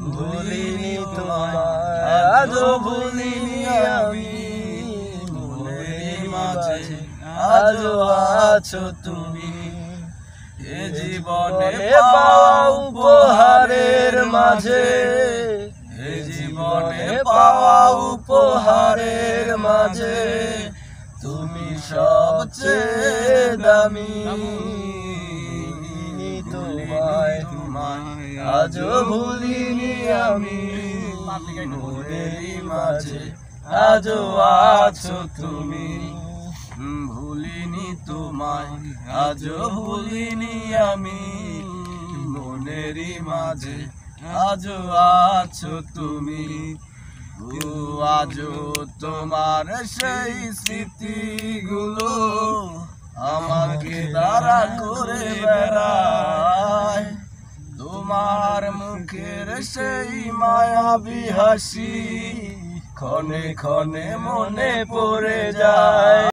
ভুলিনি তোমায় আজও ভুলিনি আমি, মনের মাঝে আজও আছো তুমি। এ জীবনে পাওয়া উপহারের মাঝে, এ জীবনে পাওয়া উপহারের মাঝে তুমি সবচেয়ে দামি। তোমায় আজও ভুলিনি আমি, মনের মাঝে আজও আছো তুমি। ভুলিনি তোমায় আজও ভুলিনি আমি, মনের মাঝে আজও আছো তুমি। আজও তোমার সেই স্মৃতিগুলো আমাকে তাড়া করে বেড়ায়, তোমার মুখের সেই মায়াবী হাসি ক্ষণে ক্ষণে মনে পড়ে যায়।